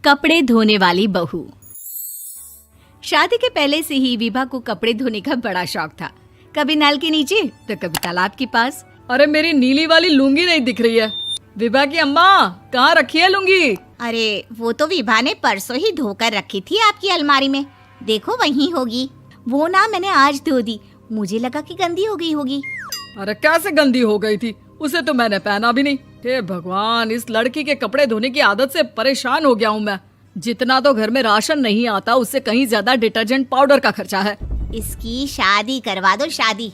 कपड़े धोने वाली बहू। शादी के पहले से ही विभा को कपड़े धोने का बड़ा शौक था। कभी नल के नीचे तो कभी तालाब के पास। अरे मेरी नीली वाली लुंगी नहीं दिख रही है। विभा की अम्मा, कहाँ रखी है लुंगी? अरे वो तो विभा ने परसों ही धोकर रखी थी आपकी अलमारी में, देखो वहीं होगी। वो ना मैंने आज धो दी, मुझे लगा कि गंदी हो गई होगी। अरे कैसे गंदी हो गई थी? उसे तो मैंने पहना भी नहीं। हे भगवान, इस लड़की के कपड़े धोने की आदत से परेशान हो गया हूँ मैं। जितना तो घर में राशन नहीं आता, उससे कहीं ज्यादा डिटर्जेंट पाउडर का खर्चा है। इसकी शादी करवा दो, शादी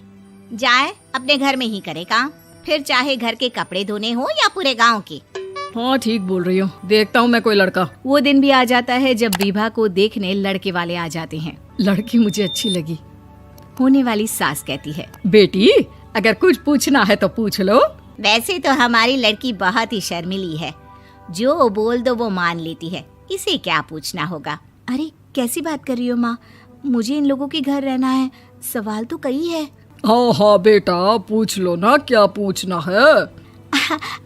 जाए अपने घर में ही करे काम, फिर चाहे घर के कपड़े धोने हो या पूरे गांव के। हाँ ठीक बोल रही हो, देखता हूँ मैं कोई लड़का। वो दिन भी आ जाता है जब विभा को देखने लड़के वाले आ जाते हैं। लड़की मुझे अच्छी लगी। होने वाली सास कहती है, बेटी अगर कुछ पूछना है तो पूछ लो। वैसे तो हमारी लड़की बहुत ही शर्मीली है, जो बोल दो वो मान लेती है, इसे क्या पूछना होगा। अरे कैसी बात कर रही हो माँ, मुझे इन लोगों के घर रहना है, सवाल तो कई है। हाँ हाँ बेटा, पूछ लो ना, क्या पूछना है।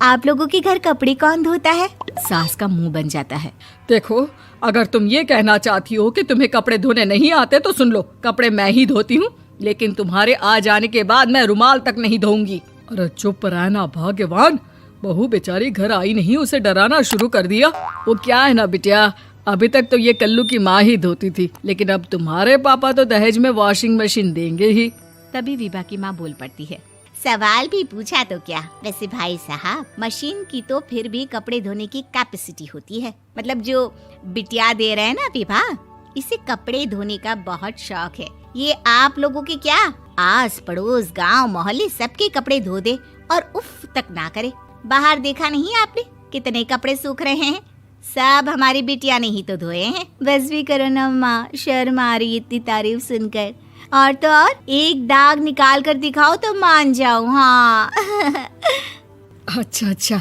आप लोगों के घर कपड़े कौन धोता है? सास का मुंह बन जाता है। देखो, अगर तुम ये कहना चाहती हो कि तुम्हें कपड़े धोने नहीं आते तो सुन लो, कपड़े मैं ही धोती हूँ, लेकिन तुम्हारे आ जाने के बाद मैं रुमाल तक नहीं धोऊंगी। अरे चुप रहना भाग्यवान, बहू बेचारी घर आई नहीं, उसे डराना शुरू कर दिया। वो क्या है ना बिटिया, अभी तक तो ये कल्लू की माँ ही धोती थी, लेकिन अब तुम्हारे पापा तो दहेज में वॉशिंग मशीन देंगे ही। तभी विभा की माँ बोल पड़ती है, सवाल भी पूछा तो क्या। वैसे भाई साहब, मशीन की तो फिर भी कपड़े धोने की कैपेसिटी होती है। मतलब जो बिटिया दे रहे हैं ना विभा, इसे कपड़े धोने का बहुत शौक है। ये आप लोगों के क्या, आस पड़ोस गांव मोहल्ले सबके कपड़े धो दे और उफ तक ना करे। बाहर देखा नहीं आपने कितने कपड़े सूख रहे हैं? सब हमारी बिटिया ने ही तो धोए हैं। बस भी करो ना माँ, शर्म आ रही इतनी तारीफ सुनकर। और तो और एक दाग निकाल कर दिखाओ तो मान जाऊं। हाँ अच्छा,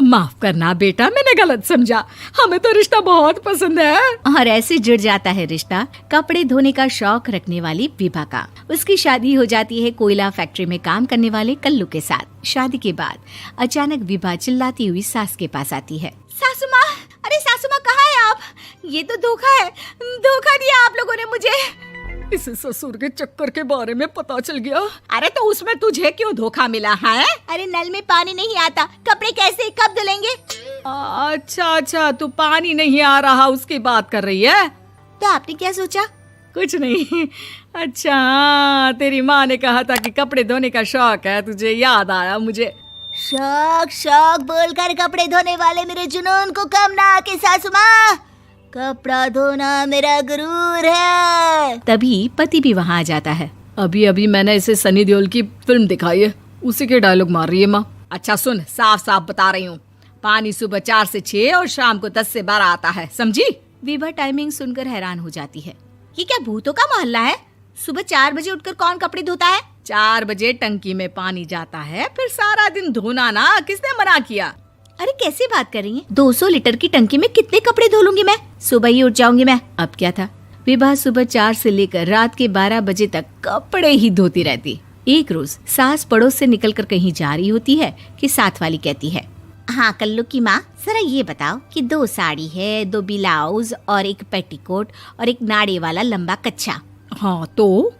माफ करना बेटा, मैंने गलत समझा। हमें तो रिश्ता बहुत पसंद है। और ऐसे जुड़ जाता है रिश्ता कपड़े धोने का शौक रखने वाली विभा का। उसकी शादी हो जाती है कोयला फैक्ट्री में काम करने वाले कल्लू के साथ। शादी के बाद अचानक विभा चिल्लाती हुई सास के पास आती है। सासू माँ, अरे सासू माँ कहाँ है आप? ये तो धोखा है, धोखा दिया आप लोगों ने मुझे। इसे ससुर के चक्कर के बारे में पता चल गया। अरे तो उसमें तुझे क्यों धोखा मिला है? अरे नल में पानी नहीं आता, कपड़े कैसे कब धुलेंगे? अच्छा, तू पानी नहीं आ रहा उसकी बात कर रही है। तो आपने क्या सोचा? कुछ नहीं। अच्छा, तेरी माँ ने कहा था कि कपड़े धोने का शौक है तुझे, याद आया मुझे। शौक बोलकर कपड़े धोने वाले मेरे जुनून को कम ना आके सासू माँ, कपड़ा धोना मेरा गुरूर है। तभी पति भी वहाँ आ जाता है। अभी मैंने इसे सनी देओल की फिल्म दिखाई है, उसी के डायलॉग मार रही है माँ। अच्छा सुन, साफ बता रही हूँ, पानी सुबह 4 से 6 और शाम को 10 से 12 आता है, समझी? विभा टाइमिंग सुनकर हैरान हो जाती है। ये क्या भूतों का मोहल्ला है? सुबह 4 बजे उठकर कौन कपड़े धोता है? 4 बजे टंकी में पानी जाता है, फिर सारा दिन धोना ना, किसने मना किया? अरे कैसी बात कर रही हैं? 200 लीटर की टंकी में कितने कपड़े धो लूंगी मैं? सुबह ही उठ जाऊंगी मैं। अब क्या था, विभा सुबह 4 से लेकर रात के 12 बजे तक कपड़े ही धोती रहती। एक रोज सास पड़ोस से निकलकर कहीं जा रही होती है कि साथ वाली कहती है, हाँ कल्लू की माँ, जरा ये बताओ कि 2 साड़ी है, 2 ब्लाउज और एक पेटीकोट और एक नाड़े वाला लंबा कच्छा। हाँ तो?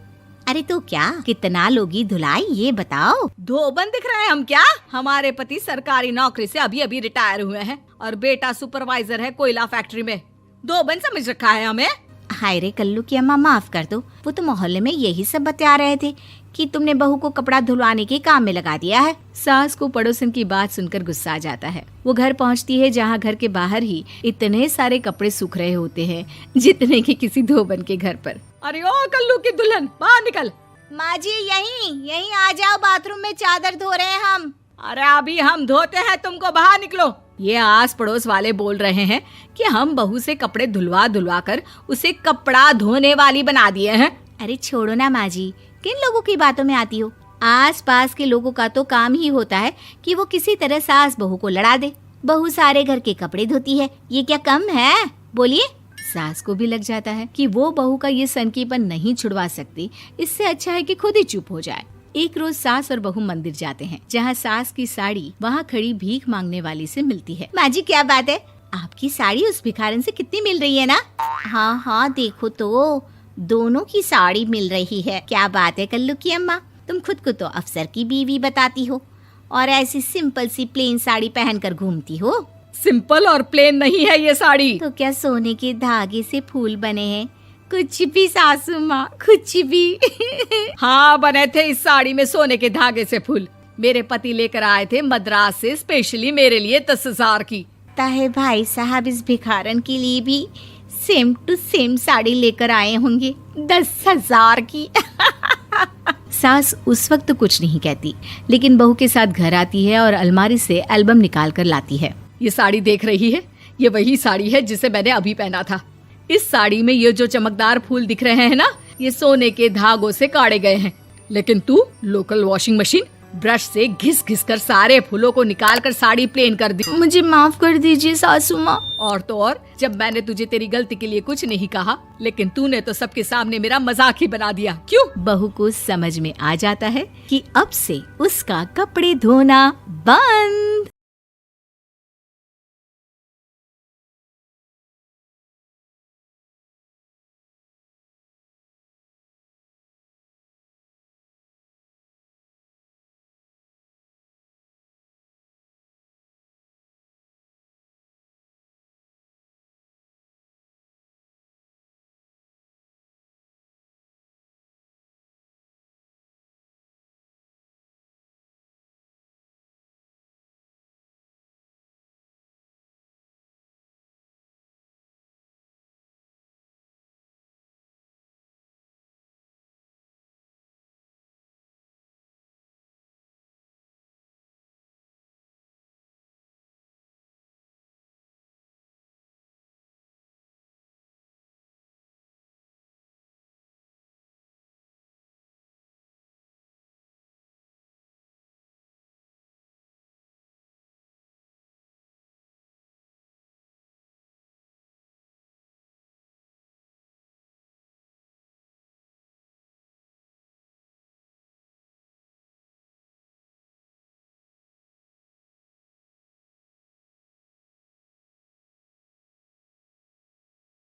अरे तो क्या, कितना लोगी धुलाई ये बताओ। धोबन दिख रहे हैं हम क्या? हमारे पति सरकारी नौकरी से अभी रिटायर हुए हैं और बेटा सुपरवाइजर है कोयला फैक्ट्री में। धोबन समझ रखा है हमें। हाय रे कल्लू की अम्मा, माफ कर दो, वो तो मोहल्ले में यही सब बता रहे थे कि तुमने बहू को कपड़ा धुलवाने के काम में लगा दिया है। सास को पड़ोसन की बात सुनकर गुस्सा आ जाता है। वो घर पहुंचती है जहां घर के बाहर ही इतने सारे कपड़े सूख रहे होते हैं जितने कि किसी धोबन के घर पर। अरे ओ कल्लू की दुल्हन, बाहर निकल। माँ जी यहीं आ जाओ, बाथरूम में चादर धो रहे हैं हम। अरे अभी हम धोते हैं, तुमको बाहर निकलो। ये आस पड़ोस वाले बोल रहे हैं कि हम बहू से कपड़े धुलवा कर उसे कपड़ा धोने वाली बना दिए हैं। अरे छोड़ो ना माँ जी, किन लोगों की बातों में आती हो? आस पास के लोगों का तो काम ही होता है कि वो किसी तरह सास बहू को लड़ा दे। बहू सारे घर के कपड़े धोती है, ये क्या कम है? बोलिए। सास को भी लग जाता है कि वो बहू का ये सनकीपन नहीं छुड़वा सकती, इससे अच्छा है कि खुद ही चुप हो जाए। एक रोज सास और बहू मंदिर जाते हैं, जहाँ सास की साड़ी वहाँ खड़ी भीख मांगने वाली से मिलती है। माँ जी क्या बात है, आपकी साड़ी उस भिखारन से कितनी मिल रही है ना? हाँ हाँ देखो तो, दोनों की साड़ी मिल रही है। क्या बात है कल्लू की अम्मा, तुम खुद को तो अफसर की बीवी बताती हो और ऐसी सिंपल सी प्लेन साड़ी पहनकर घूमती हो। सिंपल और प्लेन नहीं है ये साड़ी। तो क्या सोने के धागे से फूल बने हैं? कुछ भी सासू माँ, कुछ भी। हाँ बने थे इस साड़ी में सोने के धागे से फूल। मेरे पति लेकर आए थे मद्रास से स्पेशली मेरे लिए 10,000 की। ताहे भाई साहब इस भिखारन के लिए भी सेम टू सेम साड़ी लेकर आए होंगे 10,000 की। सास उस वक्त तो कुछ नहीं कहती, लेकिन बहू के साथ घर आती है और अलमारी से एल्बम निकाल कर लाती है। ये साड़ी देख रही है, ये वही साड़ी है जिसे मैंने अभी पहना था। इस साड़ी में ये जो चमकदार फूल दिख रहे हैं ना, ये सोने के धागों से काढ़े गए हैं। लेकिन तू लोकल वॉशिंग मशीन ब्रश से घिस घिस कर सारे फूलों को निकाल कर साड़ी प्लेन कर दी। मुझे माफ कर दीजिए सासू माँ। और तो और, जब मैंने तुझे तेरी गलती के लिए कुछ नहीं कहा, लेकिन तूने तो सबके सामने मेरा मजाक ही बना दिया। क्यों? बहू को समझ में आ जाता है कि अब से उसका कपड़े धोना बंद।